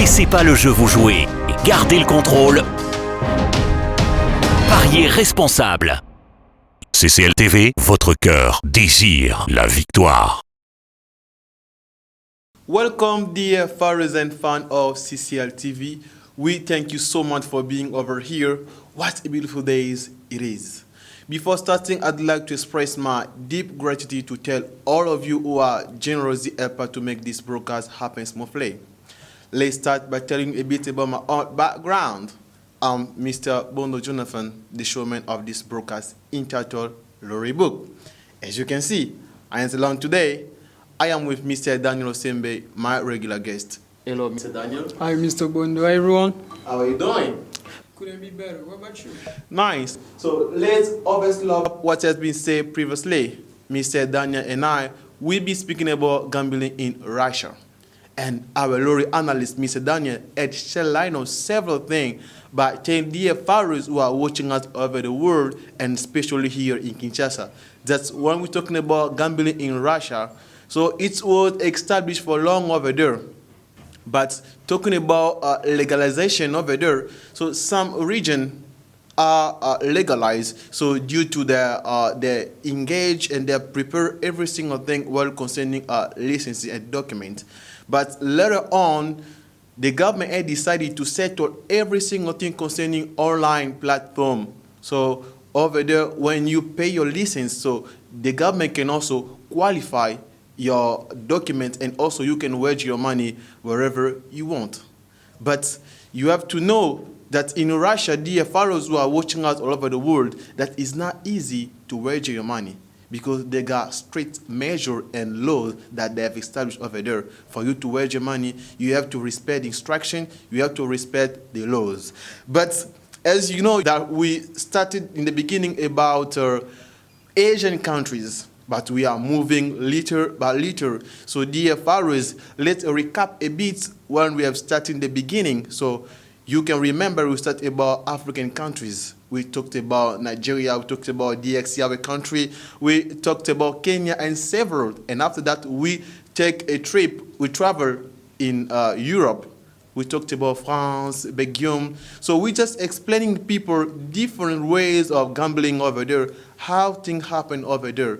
laissez pas le jeu vous jouer. Gardez le contrôle. Pariez responsable. CCL TV, votre cœur désire la victoire. Welcome, dear followers and fans of CCL TV. We thank you so much for being over here. What a beautiful day it is. Before starting, I'd like to express my deep gratitude to tell all of you who are generously helping to make this broadcast happen smoothly. Let's start by telling you a bit about my own background. I'm Mr. Bondo Jonathan, the showman of this broadcast entitled Lori Book. As you can see, I am alone today. I am with Mr. Daniel Osembe, my regular guest. Hello, Mr. Daniel. Hi, Mr. Bondo. Hi, everyone. How are you doing? Couldn't be better. What about you? Nice. So let's obviously love what has been said previously. Mr. Daniel and I will be speaking about gambling in Russia. And our lorry analyst, Mr. Daniel, had shed light on several things by telling dear followers who are watching us over the world, and especially here in Kinshasa. That's when we're talking about gambling in Russia. So it was established for long over there. But talking about legalization over there, so some regions are legalized. So due to they engage and they prepare every single thing well concerning licensing and document. But later on, the government had decided to settle every single thing concerning online platform. So over there, when you pay your license, so the government can also qualify your document, and also you can wedge your money wherever you want. But you have to know that in Russia, dear followers who are watching us all over the world, that is not easy to wedge your money because they got strict measures and laws that they have established over there. For you to wedge your money, you have to respect the instruction, you have to respect the laws. But as you know, that we started in the beginning about Asian countries, but we are moving little by little. So dear followers, let's recap a bit when we have started in the beginning. So you can remember we started about African countries. We talked about Nigeria, we talked about DXC, our country. We talked about Kenya and several. And after that, we take a trip, we travel in Europe. We talked about France, Belgium. So we're just explaining to people different ways of gambling over there, how things happen over there.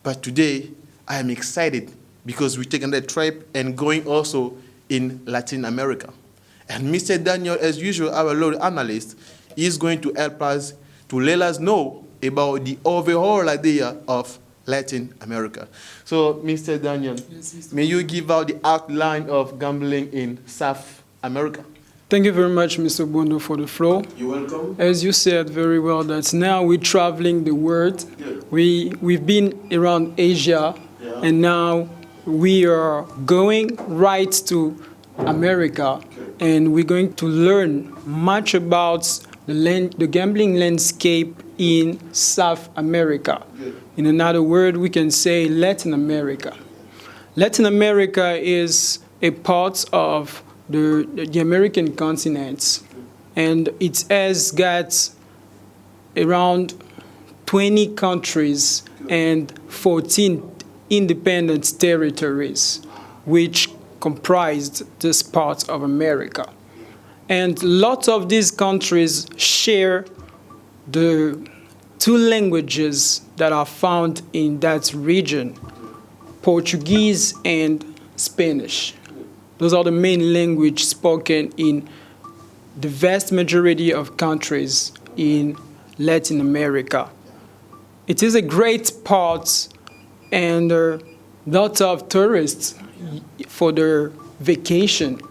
But today, I am excited because we're taking that trip and going also in Latin America. And Mr. Daniel, as usual, our Lord analyst, is going to help us to let us know about the overall idea of Latin America. So, Mr. Daniel, yes, may you give out the outline of gambling in South America? Thank you very much, Mr. Bondo, for the floor. You're welcome. As you said very well, that now we're traveling the world. Yeah. We've been around Asia, yeah, and now we are going right to America, okay, and we're going to learn much about the gambling landscape in South America. Good. In another word, we can say Latin America. Latin America is a part of the American continent, and it has got around 20 countries and 14 independent territories, which comprised this part of America. And lots of these countries share the two languages that are found in that region, Portuguese and Spanish. Those are the main languages spoken in the vast majority of countries in Latin America. It is a great part, and lots of tourists for their vacation,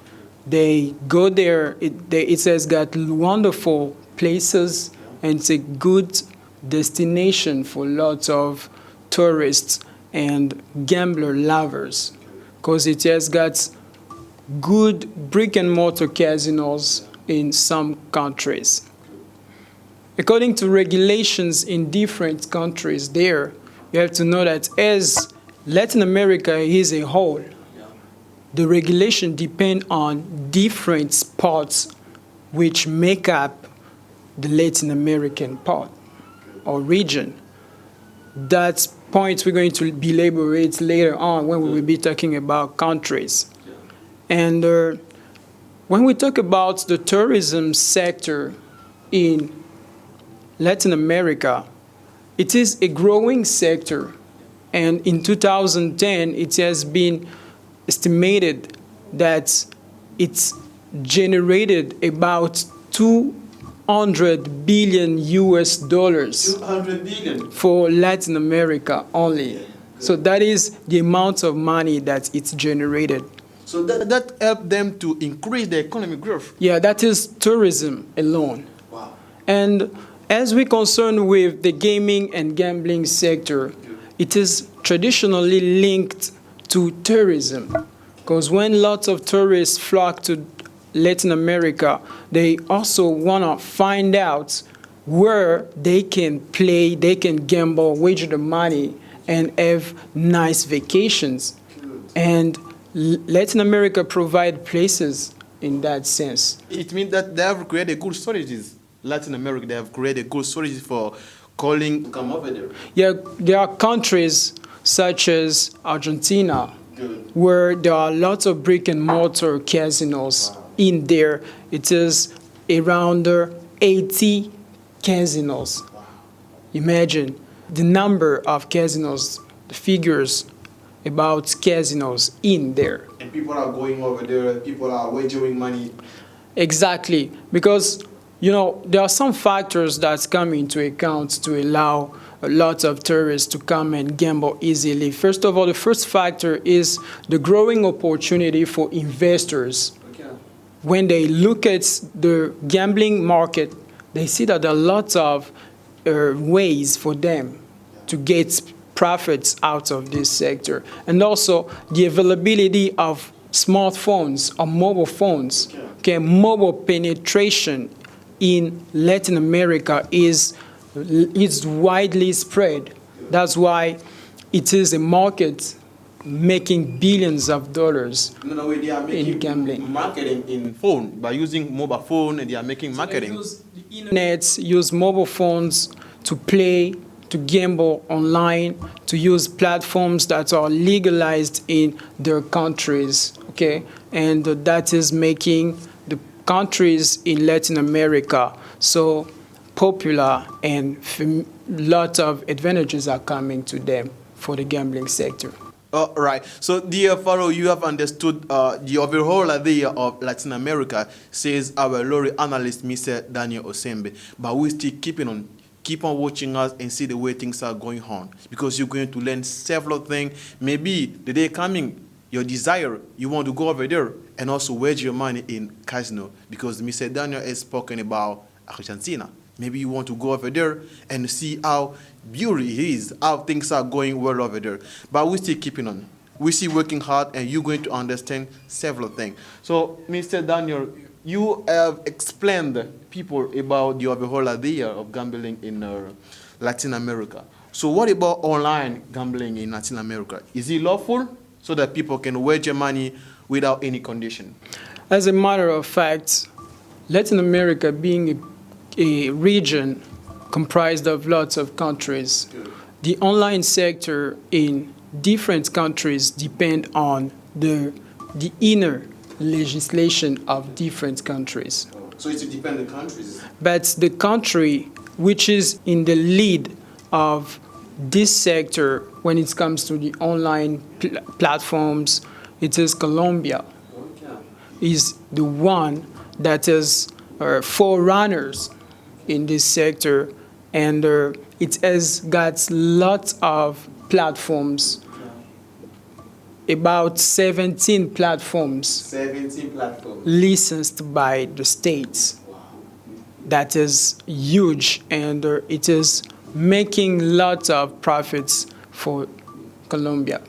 they go there. It has got wonderful places, and it's a good destination for lots of tourists and gambler lovers, because it has got good brick-and-mortar casinos in some countries. According to regulations in different countries there, you have to know that as Latin America is a whole, the regulation depend on different parts which make up the Latin American part or region. That point we're going to elaborate later on when we will be talking about countries. And When we talk about the tourism sector in Latin America, it is a growing sector. And in 2010, it has been estimated that it's generated about 200 billion US dollars 200 billion. for Latin America only. So that is the amount of money that it's generated. So that helped them to increase the economic growth. Yeah, that is tourism alone. Wow. And as we concern with the gaming and gambling sector, it is traditionally linked to tourism. Because when lots of tourists flock to Latin America, they also want to find out where they can play, they can gamble, wager the money, and have nice vacations. And Latin America provide places in that sense. It means that they have created good strategies. Latin America, they have created good strategies for calling to come over there. Yeah, there are countries such as Argentina, Good. where there are lots of brick and mortar casinos in there. It is around 80 casinos. Imagine the number of casinos, the figures about casinos in there. And people are going over there, people are wagering money. Exactly, because there are some factors that come into account to allow a lot of tourists to come and gamble easily. First of all, the first factor is the growing opportunity for investors. Okay. When they look at the gambling market, they see that there are lots of ways for them to get profits out of this sector. And also the availability of smartphones or mobile phones. Okay, mobile penetration in Latin America is widely spread. That's why it is a market making billions of dollars No, they are making in gambling. marketing in phone by using mobile phone, and they are making marketing. They use the internet, use mobile phones to play, to gamble online, to use platforms that are legalized in their countries, okay? And that is making the countries in Latin America so popular, and a lot of advantages are coming to them for the gambling sector. All right. So, dear Pharaoh, you have understood the overall idea of Latin America, says our lorry analyst, Mr. Daniel Osembe. But we still keep on watching us and see the way things are going on, because you're going to learn several things. Maybe the day coming, your desire, you want to go over there and also wager your money in casino, because Mr. Daniel has spoken about Argentina. Maybe you want to go over there and see how beautiful it is, how things are going well over there. But we're still keeping on. We're still working hard, and you're going to understand several things. So, Mr. Daniel, you have explained people about the overall idea of gambling in Latin America. So what about online gambling in Latin America? Is it lawful so that people can wager money without any condition? As a matter of fact, Latin America being a region comprised of lots of countries, the online sector in different countries depend on the inner legislation of different countries. So it's dependent countries. But the country which is in the lead of this sector when it comes to the online platforms, it is Colombia. Is the one that is forerunners in this sector, and it has got lots of platforms, about 17 platforms 17 platforms. licensed by the states. That is huge, and it is making lots of profits for Colombia.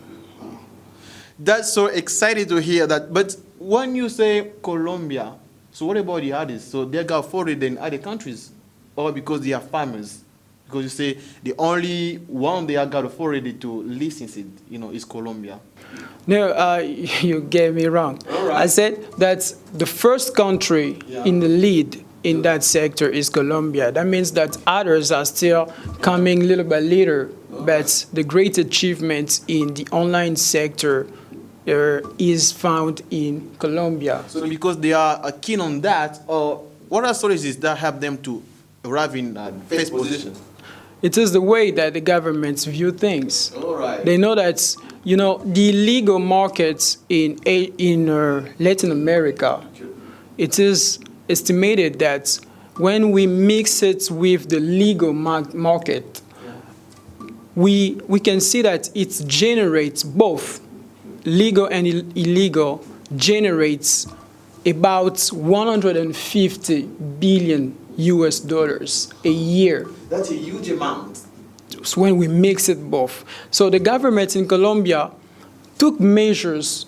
That's so exciting to hear that. But when you say Colombia, so what about the others? So they got foreign in other countries, or because they are farmers? Because you say the only one they are got authority to license it, is Colombia. No, you get me wrong. All right. I said that the first country in the lead in that sector is Colombia. That means that others are still coming little by little, but the great achievement in the online sector is found in Colombia. So because they are keen on that, or what are strategies that help them to arrive in first position? It is the way that the governments view things. All right. They know that, the illegal markets in Latin America, it is estimated that when we mix it with the legal market, we can see that it generates both legal and illegal, generates about 150 billion US dollars a year. That's a huge amount. So when we mix it both. So the government in Colombia took measures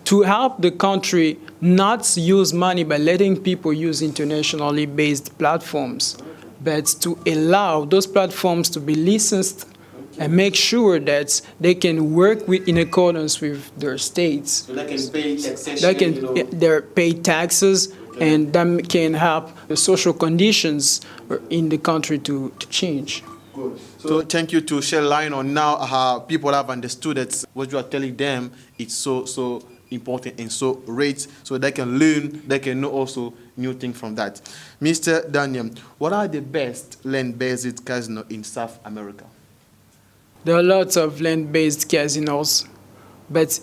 to help the country not use money by letting people use internationally based platforms, but to allow those platforms to be licensed and make sure that they can work in accordance with their states. So they can pay taxation. They can pay taxes, and that can help the social conditions in the country to change. Good. So thank you to shed light on now how people have understood that what you are telling them it's so important and so great, so they can learn, they can know also new things from that. Mr. Daniel, what are the best land-based casinos in South America? There are lots of land-based casinos, but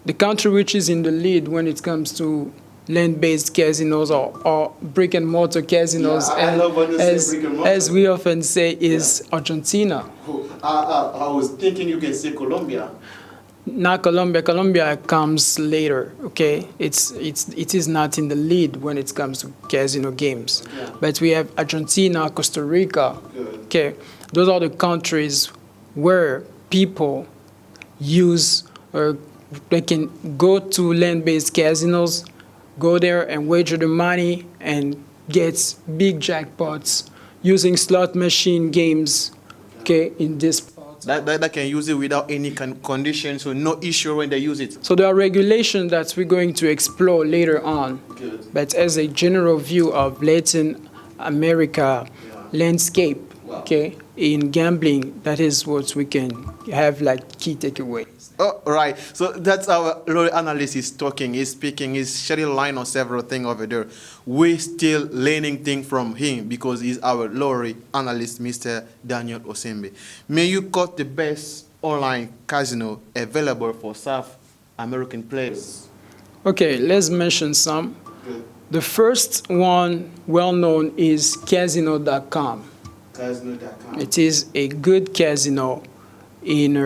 the country which is in the lead when it comes to land-based casinos or brick-and-mortar casinos, I love when you say brick-and-mortar. as we often say, is Argentina. I was thinking you can say Colombia. Not Colombia. Colombia comes later, okay? It is not in the lead when it comes to casino games. Yeah. But we have Argentina, Costa Rica, okay? Those are the countries where people use, or they can go to land-based casinos, go there and wager the money and get big jackpots using slot machine games, okay, in this part. That can use it without any condition, so no issue when they use it. So there are regulations that we're going to explore later on. Good. But as a general view of Latin America landscape, Wow. okay, in gambling, that is what we can have like key takeaways. Oh, right. So that's our lawyer analyst is talking, he's speaking, he's shedding light on several things over there. We're still learning things from him because he's our lawyer analyst, Mr. Daniel Osembe. May you quote the best online casino available for South American players? Okay, let's mention some. Good. The first one well-known is Casino.com. Casino.com. It is a good casino in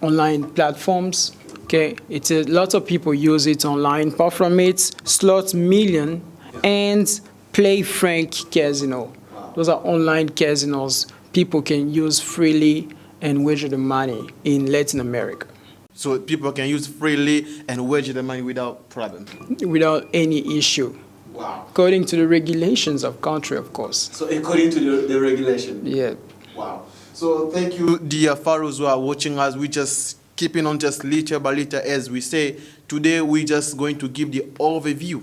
online platforms. Okay, it's a lot of people use it online. Apart from it, Slot Million and Play Frank Casino. Those are online casinos people can use freely and wager the money in Latin America So people can use freely and wager the money without problem. without any issue, Wow. according to the regulations of country, of course. So according to the regulation. Yeah. Wow. So thank you, dear Pharaohs who are watching us. We just keeping on just little by little as we say. Today we're just going to give the overview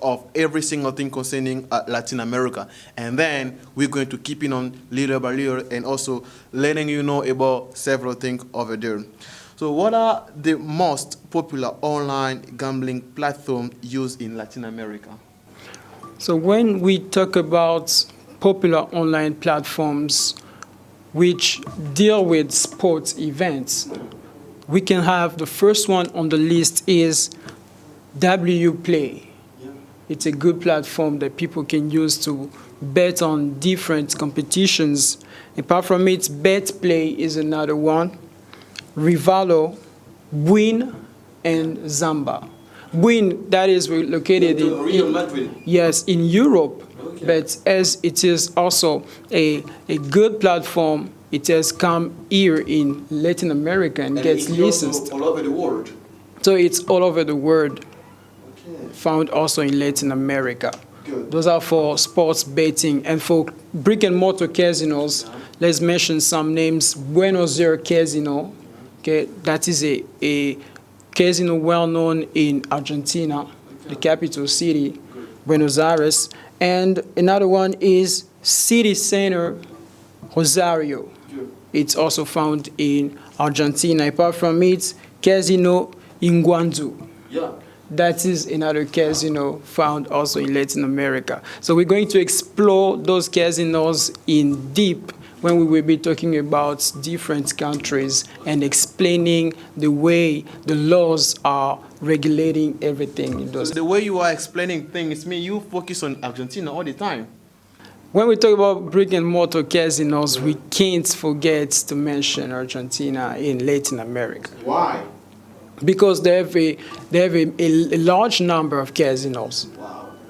of every single thing concerning Latin America. And then we're going to keep in on little by little and also letting you know about several things over there. So what are the most popular online gambling platforms used in Latin America? So when we talk about popular online platforms which deal with sports events, we can have the first one on the list is Wplay. It's a good platform that people can use to bet on different competitions. Apart from it, BetPlay is another one. Rivalo, Win, and Zamba. Win, that is located in Real Madrid. Yes, in Europe, Okay. but as it is also a good platform, it has come here in Latin America and gets it's licensed. all over the world. So it's all over the world, Okay. found also in Latin America. Good. Those are for sports betting. And for brick and mortar casinos, let's mention some names. Buenos Aires Casino, okay, that is a casino well known in Argentina, the capital city, Buenos Aires. And another one is City Center Rosario. Good. It's also found in Argentina. Apart from it, Casino Iguanzu. Yeah. That is another casino found also in Latin America. So we're going to explore those casinos in deep when we will be talking about different countries and explaining the way the laws are regulating everything in those. The way you are explaining things, you focus on Argentina all the time. When we talk about brick and mortar casinos, we can't forget to mention Argentina in Latin America. Why? Because they have a large number of casinos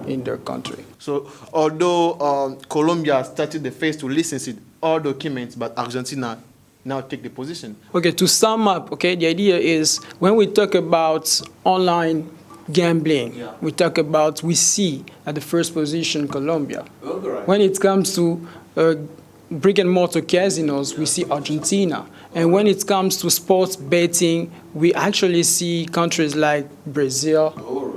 in their country. So although Colombia started the phase to license all documents, but Argentina now take the position. Okay, to sum up, okay, the idea is when we talk about online gambling, we see at the first position Colombia. Okay. When it comes to brick and mortar casinos, we see Argentina. And when it comes to sports betting, we actually see countries like Brazil,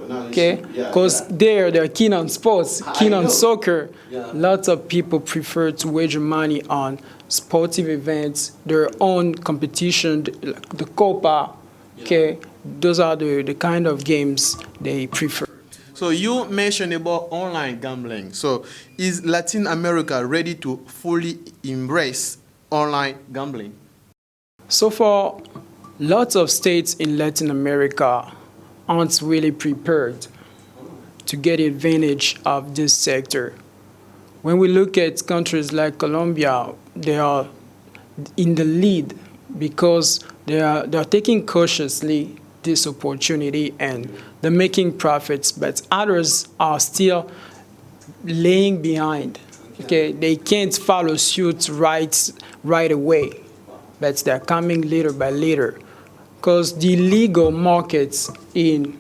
okay? Because they're keen on sports, keen on soccer. Lots of people prefer to wager money on sportive events, their own competition, the Copa, okay? Those are the kind of games they prefer. So you mentioned about online gambling. So is Latin America ready to fully embrace online gambling? So far, lots of states in Latin America aren't really prepared to get advantage of this sector. When we look at countries like Colombia, they are in the lead because they are taking cautiously this opportunity and they're making profits, but others are still laying behind. Okay, they can't follow suit right away, but they're coming little by little, because the legal markets in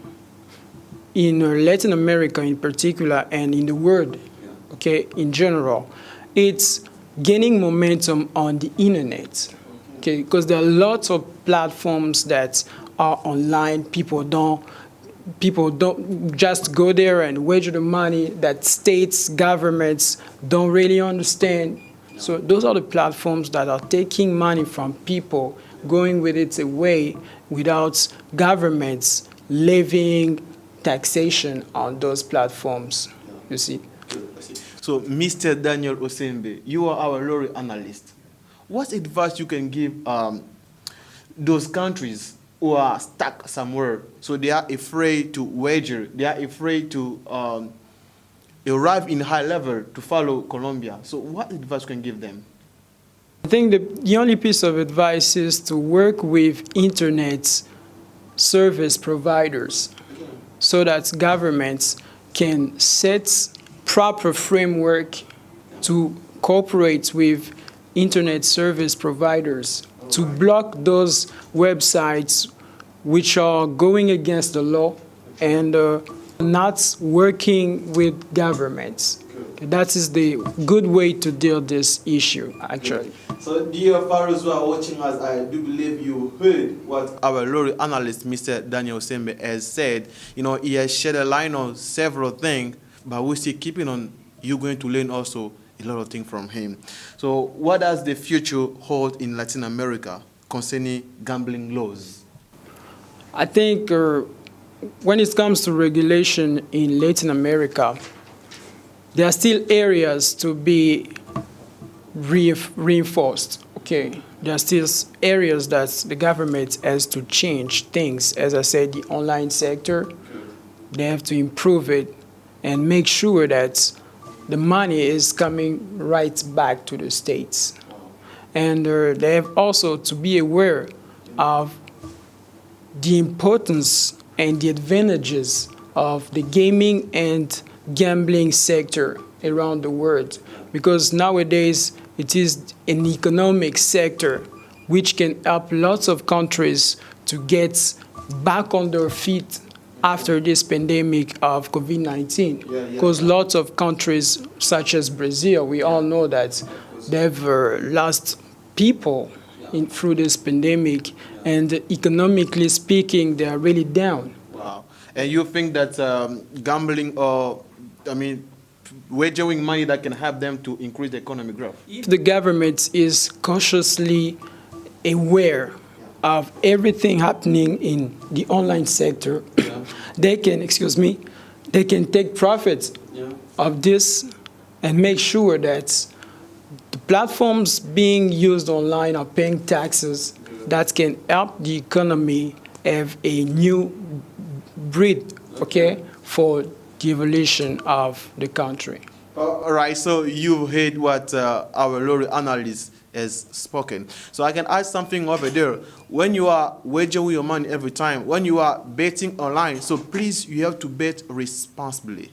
Latin America in particular and in the world, okay, in general, it's gaining momentum on the internet, okay, because there are lots of platforms that are online. People don't just go there and wager the money that states, governments don't really understand. So those are the platforms that are taking money from people, going with it away without governments levying taxation on those platforms, you see. So Mr. Daniel Osembe, you are our lottery analyst. What advice you can give those countries who are stuck somewhere, so they are afraid to wager, they are afraid to arrive in high level to follow Colombia? So what advice you can give them? I think the only piece of advice is to work with internet service providers so that governments can set proper framework to cooperate with internet service providers to block those websites which are going against the law and not working with governments. That is the good way to deal with this issue, actually. So, dear followers who are watching us, I do believe you heard what our lottery analyst, Mr. Daniel Osembe, has said. You know, he has shed a line on several things, but we're still keeping on. You're going to learn also a lot of things from him. So, what does the future hold in Latin America concerning gambling laws? I think when it comes to regulation in Latin America, there are still areas to be reinforced. Okay, there are still areas that the government has to change things. As I said, the online sector, they have to improve it and make sure that the money is coming right back to the states. And they have also to be aware of the importance and the advantages of the gaming and gambling sector around the world, because nowadays it is an economic sector which can help lots of countries to get back on their feet after this pandemic of COVID-19. Because lots of countries such as Brazil, we all know that they've lost people through this pandemic, and economically speaking, they are really down. Wow. And you think that gambling or, wagering money that can help them to increase the economic growth? If the government is consciously aware of everything happening in the online sector, they can, they can take profits of this and make sure that the platforms being used online are paying taxes that can help the economy have a new breed, for the evolution of the country. All right, so you heard what our lorry analyst has spoken. So I can add something over there. When you are wagering your money every time, when you are betting online, so please, you have to bet responsibly.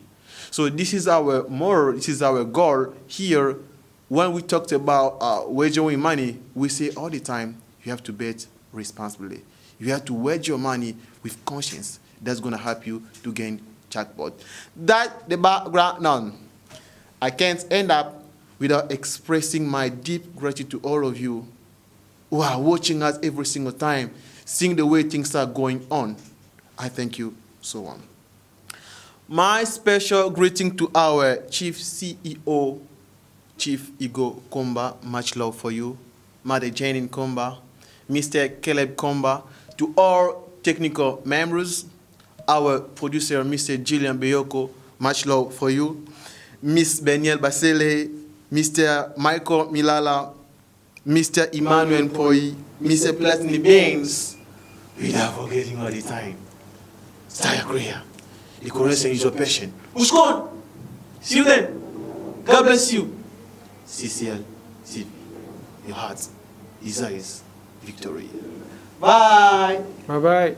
So this is our moral, this is our goal here. When we talked about wagering money, we say all the time, you have to bet responsibly. You have to wager your money with conscience. That's going to help you to gain jackpot. That's the background now. I can't end up without expressing my deep gratitude to all of you who are watching us every single time, seeing the way things are going on. I thank you so much. My special greeting to our Chief CEO, Chief Igo Komba, much love for you. Mother Jane Komba, Mr. Caleb Komba, to all technical members, our producer, Mr. Gillian Beyoko, much love for you. Miss Beniel Basele, Mr. Michael Milala, Mr. Emmanuel Poi, Mr. Platini Baines, without forgetting all the time, Staya Korea, the coronation is your passion. Uskon! See you then. God bless you. CCL, CV, your heart desires victory. Bye. Bye-bye.